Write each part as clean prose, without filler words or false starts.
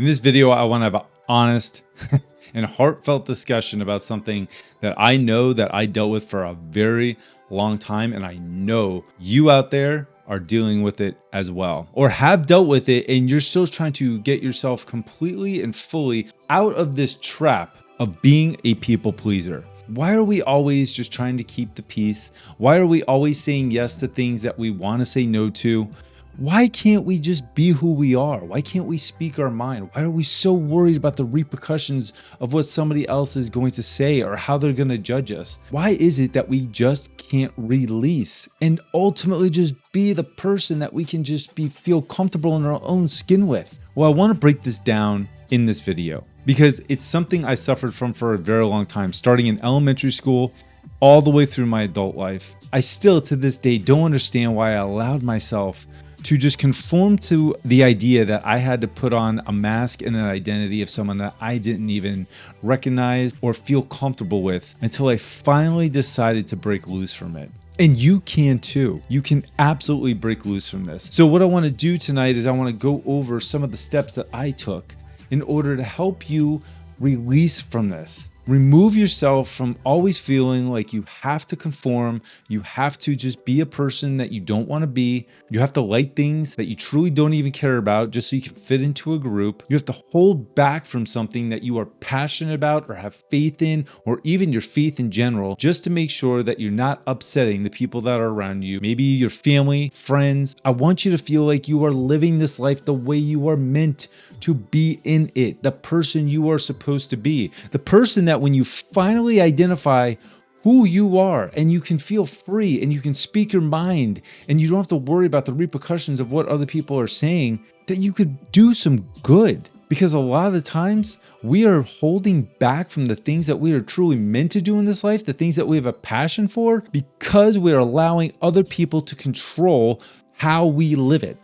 In this video, I want to have an honest and heartfelt discussion about something that I know that I dealt with for a very long time, and I know you out there are dealing with it as well, or have dealt with it, and you're still trying to get yourself completely and fully out of this trap of being a people pleaser. Why are we always just trying to keep the peace? Why are we always saying yes to things that we want to say no to? Why can't we just be who we are? Why can't we speak our mind? Why are we so worried about the repercussions of what somebody else is going to say or how they're going to judge us? Why is it that we just can't release and ultimately just be the person that we can just feel comfortable in our own skin with? Well, I want to break this down in this video because it's something I suffered from for a very long time, starting in elementary school all the way through my adult life. I still to this day don't understand why I allowed myself to just conform to the idea that I had to put on a mask and an identity of someone that I didn't even recognize or feel comfortable with until I finally decided to break loose from it. And you can too. You can absolutely break loose from this. So what I want to do tonight is I want to go over some of the steps that I took in order to help you release from this. Remove yourself from always feeling like you have to conform. You have to just be a person that you don't want to be. You have to like things that you truly don't even care about just so you can fit into a group. You have to hold back from something that you are passionate about or have faith in, or even your faith in general, just to make sure that you're not upsetting the people that are around you, maybe your family, friends. I want you to feel like you are living this life the way you are meant to be in it, the person you are supposed to be, the person that when you finally identify who you are and you can feel free and you can speak your mind and you don't have to worry about the repercussions of what other people are saying, that you could do some good. Because a lot of the times we are holding back from the things that we are truly meant to do in this life, the things that we have a passion for, because we're allowing other people to control how we live it.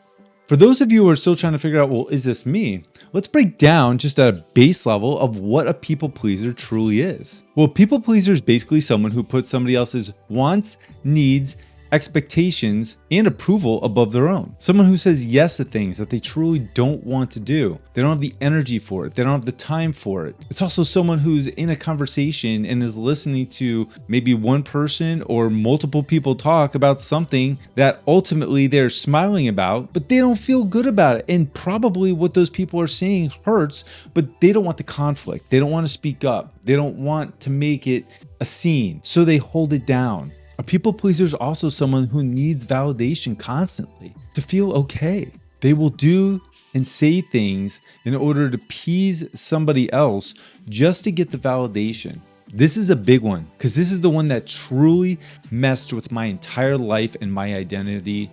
For those of you who are still trying to figure out, well, is this me? Let's break down just at a base level of what a people pleaser truly is. Well, people pleaser is basically someone who puts somebody else's wants, needs, expectations, and approval above their own. Someone who says yes to things that they truly don't want to do. They don't have the energy for it. They don't have the time for it. It's also someone who's in a conversation and is listening to maybe one person or multiple people talk about something that ultimately they're smiling about, but they don't feel good about it. And probably what those people are saying hurts, but they don't want the conflict. They don't want to speak up. They don't want to make it a scene, so they hold it down. A people pleaser is also someone who needs validation constantly to feel okay. They will do and say things in order to appease somebody else just to get the validation. This is a big one because this is the one that truly messed with my entire life and my identity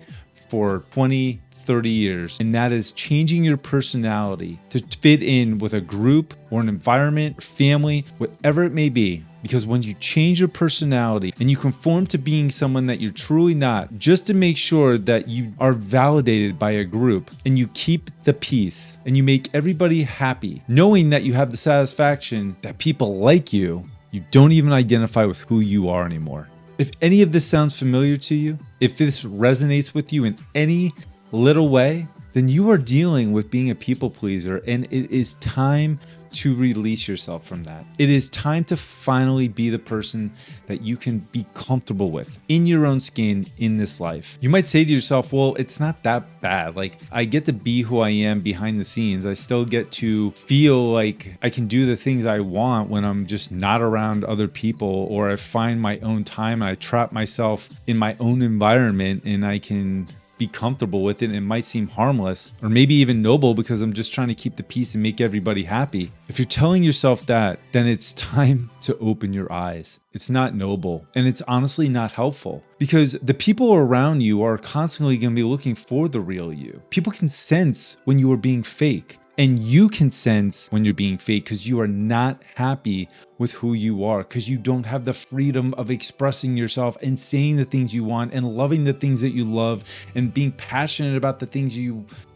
for 20, 30 years. And that is changing your personality to fit in with a group or an environment, family, whatever it may be. Because when you change your personality and you conform to being someone that you're truly not, just to make sure that you are validated by a group and you keep the peace and you make everybody happy, knowing that you have the satisfaction that people like you, you don't even identify with who you are anymore. If any of this sounds familiar to you, if this resonates with you in any little way, then you are dealing with being a people pleaser, and it is time to release yourself from that. It is time to finally be the person that you can be comfortable with in your own skin in this life. You might say to yourself, well, it's not that bad. Like, I get to be who I am behind the scenes. I still get to feel like I can do the things I want when I'm just not around other people, or I find my own time and I trap myself in my own environment and I can be comfortable with it, and it might seem harmless or maybe even noble because I'm just trying to keep the peace and make everybody happy. If you're telling yourself that, then it's time to open your eyes. It's not noble, and it's honestly not helpful, because the people around you are constantly going to be looking for the real you. People can sense when you are being fake. And you can sense when you're being fake because you are not happy with who you are, because you don't have the freedom of expressing yourself and saying the things you want and loving the things that you love and being passionate about the things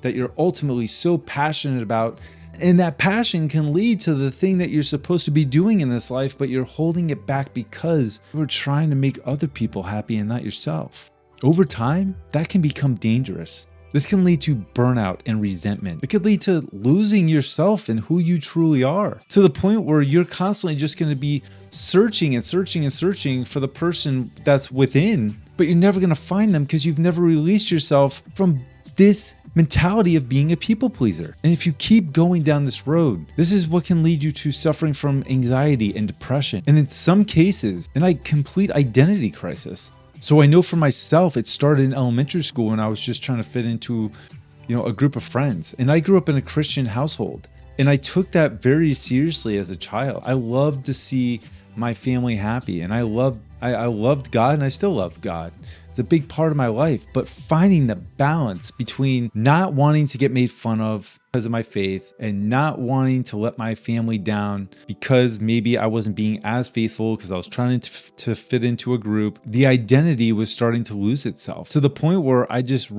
that you're ultimately so passionate about. And that passion can lead to the thing that you're supposed to be doing in this life, but you're holding it back because you're trying to make other people happy and not yourself. Over time, that can become dangerous. This can lead to burnout and resentment. It could lead to losing yourself and who you truly are, to the point where you're constantly just going to be searching and searching and searching for the person that's within, but you're never going to find them because you've never released yourself from this mentality of being a people pleaser. And if you keep going down this road, this is what can lead you to suffering from anxiety and depression, and in some cases, a complete identity crisis. So I know for myself, it started in elementary school when I was just trying to fit into, a group of friends. And I grew up in a Christian household, and I took that very seriously as a child. I loved to see my family happy, and I loved God, and I still love God. It's a big part of my life, but finding the balance between not wanting to get made fun of because of my faith and not wanting to let my family down because maybe I wasn't being as faithful because I was trying to fit into a group, the identity was starting to lose itself to the point where I just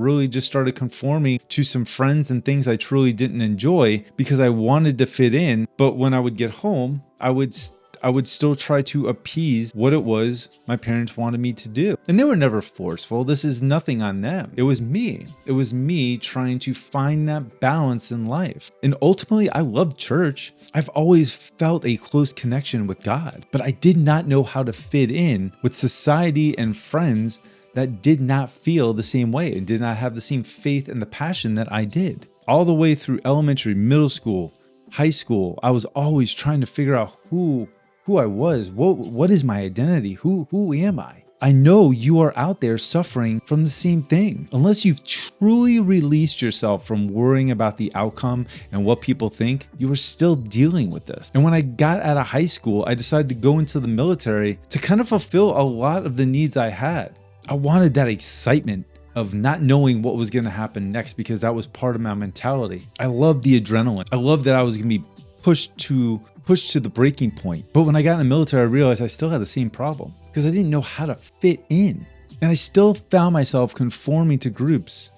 started conforming to some friends and things I truly didn't enjoy because I wanted to fit in. But when I would get home, I would still try to appease what it was my parents wanted me to do. And they were never forceful. This is nothing on them. It was me. It was me trying to find that balance in life. And ultimately, I love church. I've always felt a close connection with God, but I did not know how to fit in with society and friends that did not feel the same way and did not have the same faith and the passion that I did. All the way through elementary, middle school, high school, I was always trying to figure out who I was. What is my identity? Who am I? I know you are out there suffering from the same thing. Unless you've truly released yourself from worrying about the outcome and what people think, you are still dealing with this. And when I got out of high school, I decided to go into the military to kind of fulfill a lot of the needs I had. I wanted that excitement of not knowing what was going to happen next because that was part of my mentality. I loved the adrenaline. I loved that I was going to be pushed to the breaking point. But when I got in the military, I realized I still had the same problem because I didn't know how to fit in. And I still found myself conforming to groups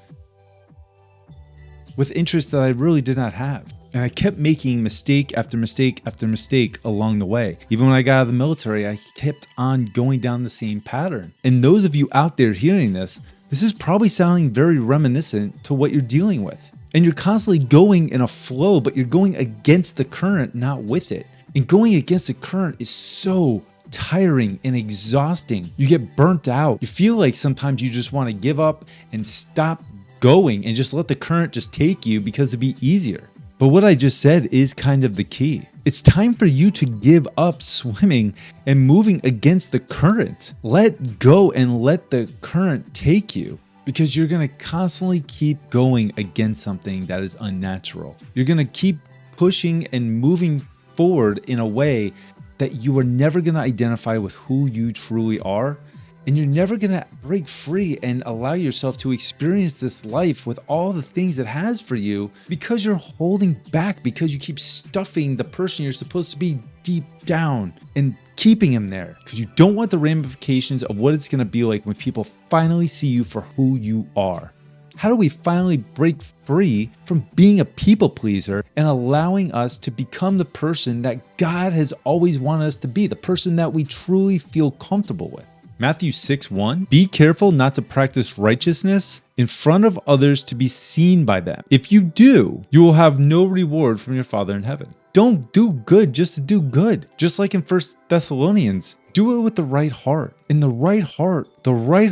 with interests that I really did not have. And I kept making mistake after mistake after mistake along the way. Even when I got out of the military, I kept on going down the same pattern. And those of you out there hearing this is probably sounding very reminiscent to what you're dealing with. And you're constantly going in a flow, but you're going against the current, not with it. And going against the current is so tiring and exhausting. You get burnt out. You feel like sometimes you just want to give up and stop going and just let the current just take you because it'd be easier. But what I just said is kind of the key. It's time for you to give up swimming and moving against the current. Let go and let the current take you. Because you're going to constantly keep going against something that is unnatural. You're going to keep pushing and moving forward in a way that you are never going to identify with who you truly are. And you're never going to break free and allow yourself to experience this life with all the things it has for you because you're holding back, because you keep stuffing the person you're supposed to be deep down and keeping him there because you don't want the ramifications of what it's going to be like when people finally see you for who you are. How do we finally break free from being a people pleaser and allowing us to become the person that God has always wanted us to be, the person that we truly feel comfortable with? Matthew 6:1, be careful not to practice righteousness in front of others to be seen by them. If you do, you will have no reward from your Father in heaven. Don't do good just to do good. Just like in 1 Thessalonians, do it with the right heart. And the right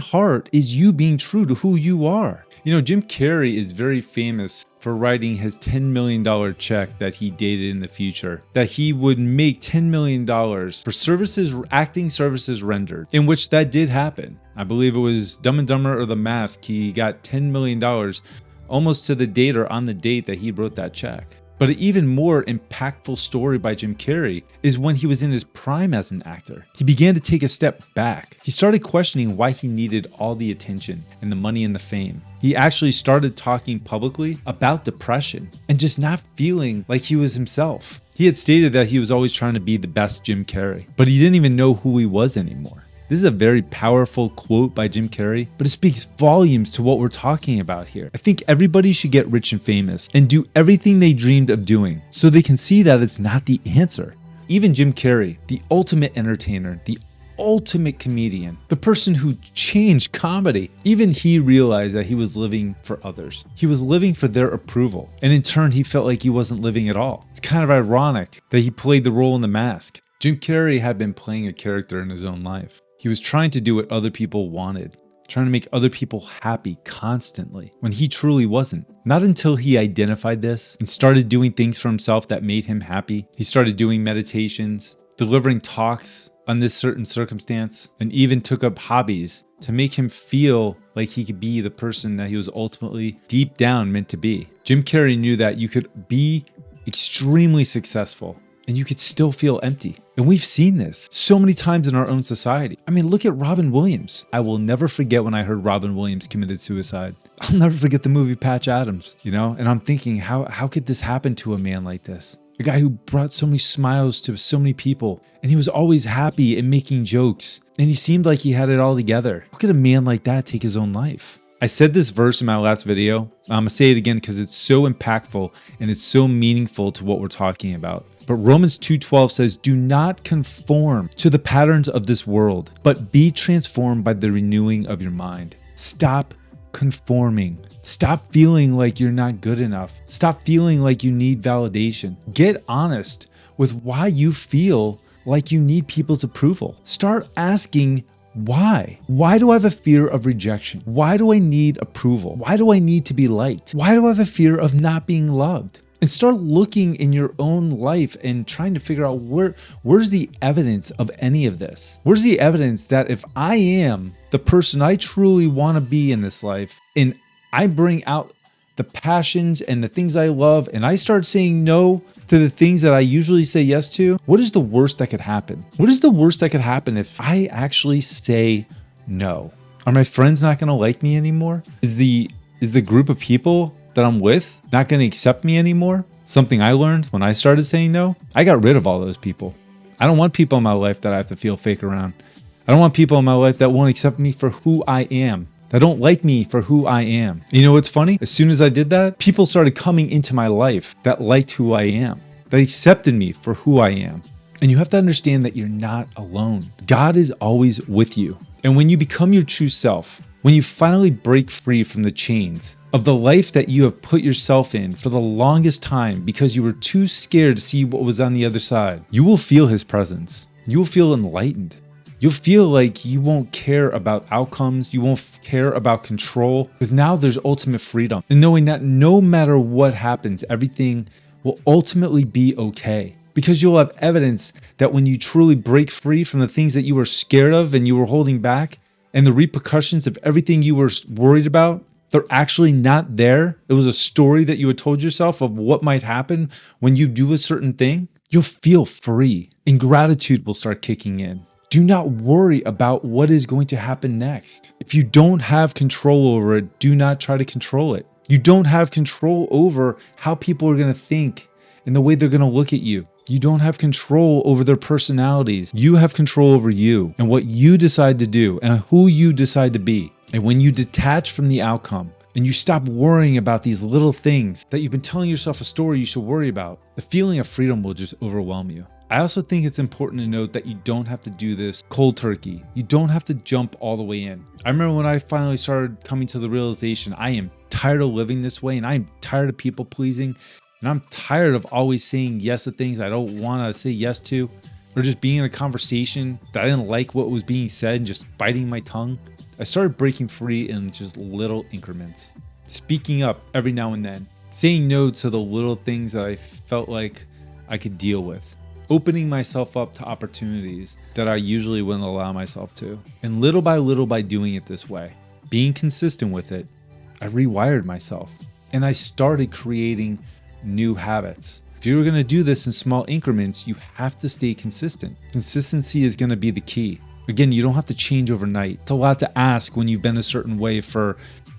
heart is you being true to who you are. Jim Carrey is very famous for writing his $10 million check that he dated in the future, that he would make $10 million for acting services rendered, in which that did happen. I believe it was Dumb and Dumber or The Mask. He got $10 million almost to the date or on the date that he wrote that check. But an even more impactful story by Jim Carrey is when he was in his prime as an actor. He began to take a step back. He started questioning why he needed all the attention and the money and the fame. He actually started talking publicly about depression and just not feeling like he was himself. He had stated that he was always trying to be the best Jim Carrey, but he didn't even know who he was anymore. This is a very powerful quote by Jim Carrey, but it speaks volumes to what we're talking about here. I think everybody should get rich and famous and do everything they dreamed of doing so they can see that it's not the answer. Even Jim Carrey, the ultimate entertainer, the ultimate comedian, the person who changed comedy. Even he realized that he was living for others. He was living for their approval. And in turn, he felt like he wasn't living at all. It's kind of ironic that he played the role in The Mask. Jim Carrey had been playing a character in his own life. He was trying to do what other people wanted, trying to make other people happy constantly, when he truly wasn't. Not until he identified this and started doing things for himself that made him happy. He started doing meditations, delivering talks on this certain circumstance, and even took up hobbies to make him feel like he could be the person that he was ultimately deep down meant to be. Jim Carrey knew that you could be extremely successful and you could still feel empty. And we've seen this so many times in our own society. I mean, look at Robin Williams. I will never forget when I heard Robin Williams committed suicide. I'll never forget the movie Patch Adams, And I'm thinking, how could this happen to a man like this? A guy who brought so many smiles to so many people, and he was always happy and making jokes, and he seemed like he had it all together. How could a man like that take his own life? I said this verse in my last video. I'm gonna say it again because it's so impactful and it's so meaningful to what we're talking about. But Romans 2:12 says, "Do not conform to the patterns of this world, but be transformed by the renewing of your mind." Stop conforming. Stop feeling like you're not good enough. Stop feeling like you need validation. Get honest with why you feel like you need people's approval. Start asking why. Why do I have a fear of rejection? Why do I need approval? Why do I need to be liked? Why do I have a fear of not being loved? And start looking in your own life and trying to figure out where's the evidence of any of this? Where's the evidence that if I am the person I truly want to be in this life, and I bring out the passions and the things I love, and I start saying no to the things that I usually say yes to, what is the worst that could happen? What is the worst that could happen if I actually say no? Are my friends not going to like me anymore? Is the group of people that I'm with not going to accept me anymore? Something I learned when I started saying no, I got rid of all those people. I don't want people in my life that I have to feel fake around. I don't want people in my life that won't accept me for who I am, that don't like me for who I am. You know what's funny? As soon as I did that, people started coming into my life that liked who I am, that accepted me for who I am. And you have to understand that you're not alone. God is always with you. And when you become your true self, when you finally break free from the chains of the life that you have put yourself in for the longest time because you were too scared to see what was on the other side, you will feel his presence. You will feel enlightened. You'll feel like you won't care about outcomes. You won't care about control, because now there's ultimate freedom. And knowing that no matter what happens, everything will ultimately be okay. Because you'll have evidence that when you truly break free from the things that you were scared of and you were holding back, and the repercussions of everything you were worried about, they're actually not there. It was a story that you had told yourself of what might happen when you do a certain thing. You'll feel free, and gratitude will start kicking in. Do not worry about what is going to happen next. If you don't have control over it, do not try to control it. You don't have control over how people are going to think and the way they're going to look at you. You don't have control over their personalities. You have control over you and what you decide to do and who you decide to be. And when you detach from the outcome and you stop worrying about these little things that you've been telling yourself a story you should worry about, the feeling of freedom will just overwhelm you. I also think it's important to note that you don't have to do this cold turkey. You don't have to jump all the way in. I remember when I finally started coming to the realization, I am tired of living this way and I'm tired of people pleasing. And I'm tired of always saying yes to things I don't want to say yes to, or just being in a conversation that I didn't like what was being said and just biting my tongue. I started breaking free in just little increments, speaking up every now and then, saying no to the little things that I felt like I could deal with, opening myself up to opportunities that I usually wouldn't allow myself to. And little by doing it this way, being consistent with it, I rewired myself and I started creating new habits. If you're going to do this in small increments, you have to stay consistent. Consistency is going to be the key. Again, you don't have to change overnight. It's a lot to ask when you've been a certain way for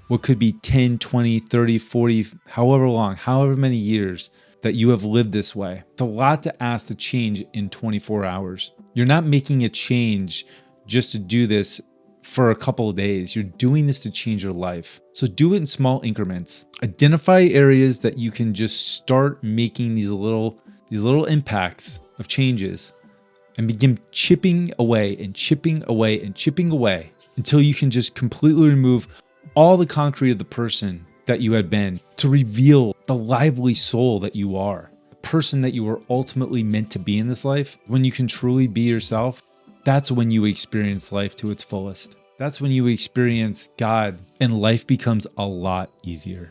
what could be 10, 20, 30, 40, however long, however many years that you have lived this way. It's a lot to ask to change in 24 hours. You're not making a change just to do this for a couple of days. You're doing this to change your life. So do it in small increments. Identify areas that you can just start making these little impacts of changes and begin chipping away and chipping away and chipping away until you can just completely remove all the concrete of the person that you had been to reveal the lively soul that you are, the person that you were ultimately meant to be in this life. When you can truly be yourself, that's when you experience life to its fullest. That's when you experience God and life becomes a lot easier.